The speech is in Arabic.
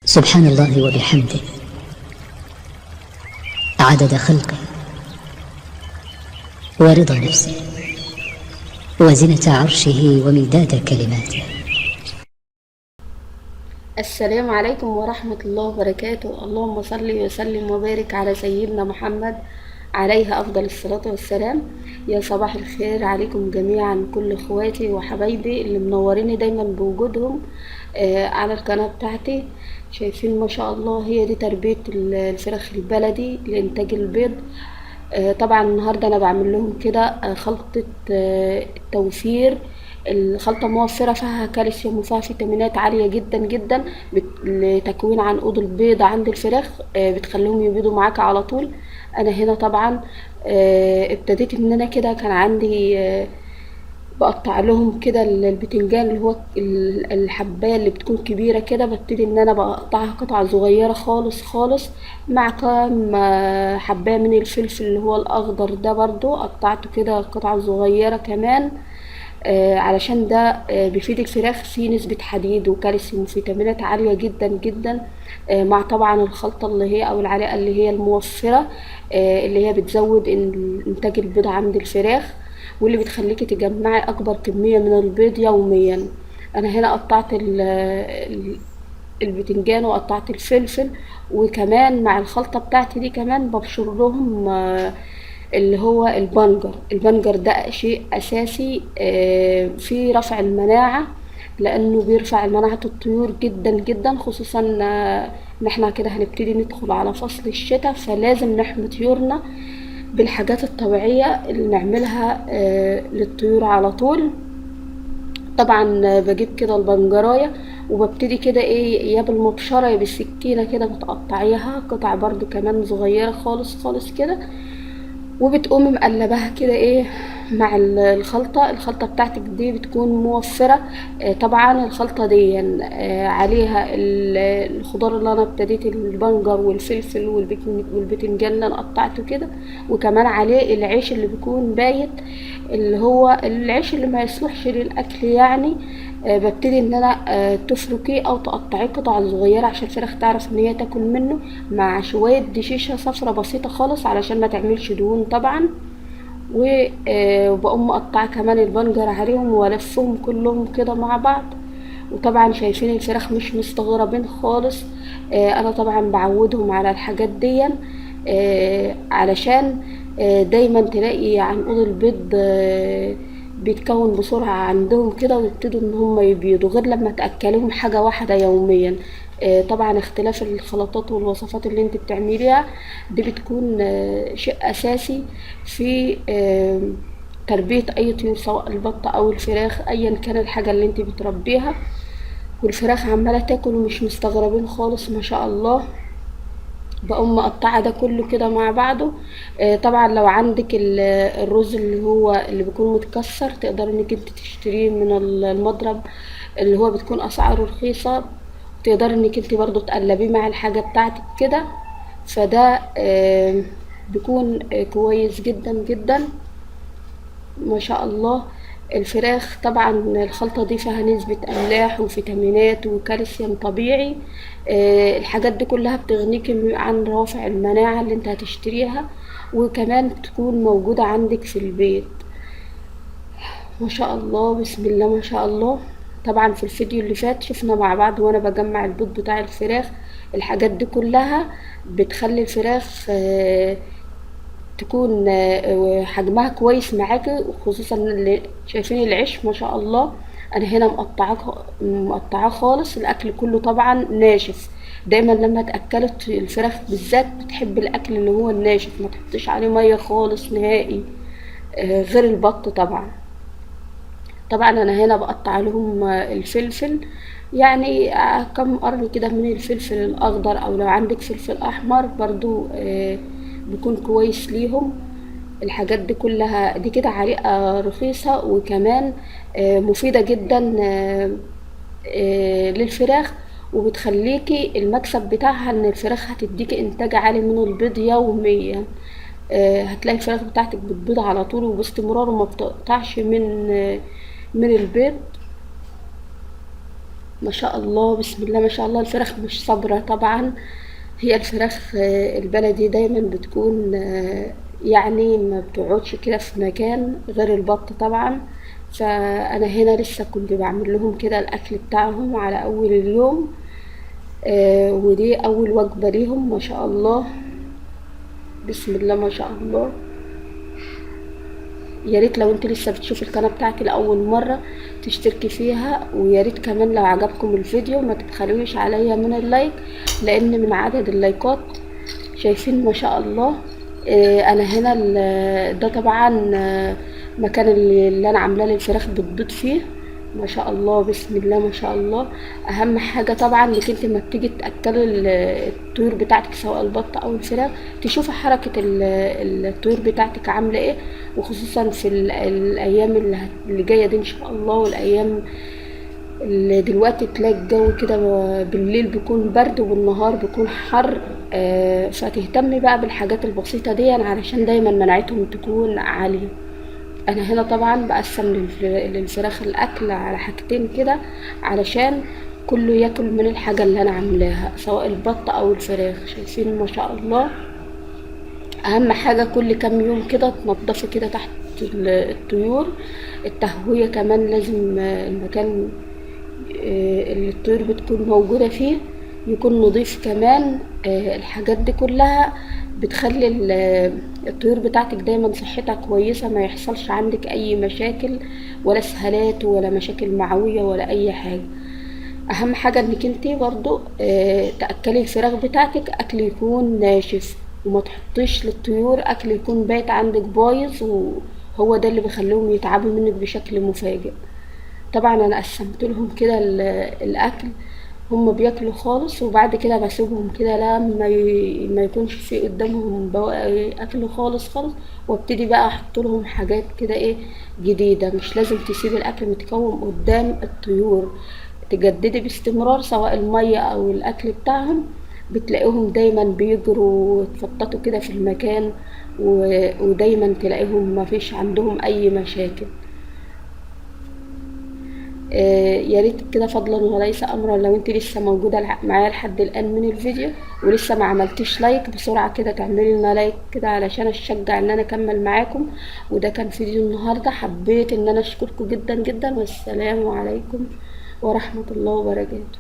سبحان الله وبحمده عدد خلقه ورضا نفسه وزنة عرشه ومداد كلماته. السلام عليكم ورحمة الله وبركاته. اللهم صل وسلم وبارك على سيدنا محمد عليه أفضل الصلاة والسلام. يا صباح الخير عليكم جميعا، كل اخواتي وحبايبي اللي منوريني دايما بوجودهم على القناة بتاعتي. شايفين ما شاء الله، هي دي تربية الفراخ البلدي لإنتاج البيض. طبعا النهاردة أنا بعمل لهم كده خلطة توفير. الخلطة موفرة، فيها كالسيوم وفيها فيتامينات عالية جدا جدا لتكوين عنقود البيض عند الفراخ، بتخليهم يبيضوا معاك على طول. أنا هنا طبعا ابتديت إن أنا كده كان عندي بقطع لهم كده البتنجان اللي هو الحباية اللي بتكون كبيرة كده، ببتدي ان انا بقطعها قطع صغيرة خالص خالص، مع كام حباية من الفلفل اللي هو الاخضر ده برضو قطعته كده قطع صغيرة كمان. علشان ده بيفيد الفراخ، فيه نسبة حديد وكالسيوم وفيتامينات عالية جدا جدا. مع طبعا الخلطة اللي هي او العلقة اللي هي الموفرة، اللي هي بتزود انتاج البيض عند الفراخ، واللي بتخليكي تجمعي اكبر كمية من البيض يوميا. انا هنا قطعت البتنجان وقطعت الفلفل، وكمان مع الخلطة بتاعتي دي كمان ببشر لهم اللي هو البنجر ده شيء اساسي في رفع المناعة، لانه بيرفع مناعة الطيور جدا جدا، خصوصا ان احنا كده هنبتدي ندخل على فصل الشتاء، فلازم نحمي طيورنا بالحاجات الطبيعية اللي نعملها للطيور على طول. طبعا بجيب كده البنجراية، وببتدي كده ايه، يا بالمبشرة يا بالسكينة كده بتقطعيها قطع برضو كمان صغيرة خالص خالص كده، وبتقومي مقلباها كده ايه مع الخلطة بتاعتك دي بتكون موفرة. طبعا الخلطة دي عليها الخضار اللي انا ابتديت، البنجر والفلفل والبتنجان اللي انا قطعته كده، وكمان عليه العيش اللي بيكون بايت، اللي هو العيش اللي ما يصلحش للاكل يعني. ببتدي ان انا تفركيه او تقطعيه قطع صغيره عشان الفراخ تعرف ان هي تاكل منه، مع شويه دشيشه صفرة بسيطه خالص علشان ما تعملش دهون طبعا. وبقوم مقطعه كمان البنجر عليهم والفهم كلهم كده مع بعض. وطبعا شايفين الفراخ مش مستغربين خالص. انا طبعا بعودهم على الحاجات دي، علشان دايما تلاقي عنقود البيض بيتكون بسرعة عندهم كده، ويبتدوا ان هم يبيضوا، غير لما تأكلهم حاجة واحدة يوميا. طبعا اختلاف الخلطات والوصفات اللي انت بتعمليها دي بتكون شيء اساسي في تربية اي طيور، سواء البطة او الفراخ، ايا كان الحاجة اللي انت بتربيها. والفراخ عمالة تاكل ومش مستغربين خالص ما شاء الله. بقوم مقطعة ده كله كده مع بعضه. طبعا لو عندك الرز اللي هو اللي بيكون متكسر، تقدر انك انت تشتريه من المضرب، اللي هو بتكون اسعاره رخيصة، تقدر انك انت برضو تقلبيه مع الحاجة بتاعتك كده، فده بيكون كويس جدا جدا ما شاء الله. الفراخ طبعا الخلطة دي فيها نسبة أملاح وفيتامينات وكالسيوم طبيعي. الحاجات دي كلها بتغنيكي عن روافع المناعة اللي انت هتشتريها، وكمان تكون موجودة عندك في البيت. ما شاء الله، بسم الله ما شاء الله. طبعا في الفيديو اللي فات شفنا مع بعض وانا بجمع البيض بتاع الفراخ، الحاجات دي كلها بتخلي الفراخ تكون حجمها كويس معاكي، وخصوصا اللي شايفين العيش ما شاء الله. انا هنا مقطعاه خالص، الاكل كله طبعا ناشف. دايما لما تاكلت الفراخ بالذات بتحب الاكل اللي هو الناشف، ما تحطيش عليه ميه خالص نهائي، غير البط طبعا. طبعا انا هنا بقطع لهم الفلفل، يعني كم قرن كده من الفلفل الاخضر، او لو عندك فلفل احمر برضو بيكون كويس ليهم. الحاجات دي كلها دي كده عريقة رخيصة، وكمان مفيدة جدا للفراخ، وبتخليكي المكسب بتاعها ان الفراخ هتديكي انتاج عالي من البيض يوميا. هتلاقي الفراخ بتاعتك بتبيض على طول وباستمرار، وما بتقطعش من البيض. ما شاء الله، بسم الله ما شاء الله. الفراخ مش صابرة طبعا. هي الفراخ البلدي دايما بتكون يعني ما بتقعدش كده في مكان غير البط طبعا. فانا هنا لسه كنت بعمل لهم كده الاكل بتاعهم على اول اليوم. ودي اول وجبة ليهم ما شاء الله، بسم الله ما شاء الله. يا ريت لو انت لسه بتشوفي القناه بتاعتي لاول مره تشتركي فيها، ويا ريت كمان لو عجبكم الفيديو ما تبخلوش عليا من اللايك، لان من عدد اللايكات شايفين ما شاء الله. انا هنا ده طبعا مكان اللي انا عاملاه للفراخ بتبيض فيه ما شاء الله، بسم الله ما شاء الله. اهم حاجه طبعا انك انت لما بتيجي تاكلي الطيور بتاعتك سواء البط او الفراخ تشوفي حركه الطيور بتاعتك عامله ايه، وخصوصا في الايام اللي جايه دي ان شاء الله، والايام اللي دلوقتي تلاقي الجو كده بالليل بيكون برد وبالنهار بيكون حر. فتهتمي بقى بالحاجات البسيطه دي علشان دايما مناعتهم تكون عاليه. انا هنا طبعا بقسم للفراخ الاكل على حاجتين كده علشان كله ياكل من الحاجه اللي انا عاملاها سواء البط او الفراخ. شايفين ما شاء الله. اهم حاجه كل كام يوم كده تنضفي كده تحت الطيور. التهويه كمان لازم المكان اللي الطيور بتكون موجوده فيه يكون نظيف كمان. الحاجات دي كلها بتخلي الطيور بتاعتك دايما صحتها كويسة، ما يحصلش عندك اي مشاكل ولا اسهالات ولا مشاكل معوية ولا اي حاجة. اهم حاجة انك انتي برضو تأكلي الفراخ بتاعتك اكل يكون ناشف، وما تحطيش للطيور اكل يكون بايت عندك بايظ، وهو ده اللي بيخليهم يتعبوا منك بشكل مفاجئ. طبعا انا قسمت لهم كده الاكل، هم بياكلوا خالص، وبعد كده بسيبهم كده لما ما يكونش في قدامهم بواقي اكل خالص خالص، وابتدي بقى احط لهم حاجات كده ايه جديده. مش لازم تسيب الاكل متكوم قدام الطيور، تجددي باستمرار سواء الميه او الاكل بتاعهم. بتلاقيهم دايما بيجروا ويتفططوا كده في المكان، ودايما تلاقيهم ما فيش عندهم اي مشاكل. يا ريت كده فضلا وليس امرا لو انت لسه موجوده معايا لحد الان من الفيديو ولسه ما عملتيش لايك، بسرعه كده تعملي لنا لايك كده علشان اشجع ان انا اكمل معاكم. وده كان فيديو النهارده، حبيت ان انا اشكركم جدا جدا، والسلام عليكم ورحمه الله وبركاته.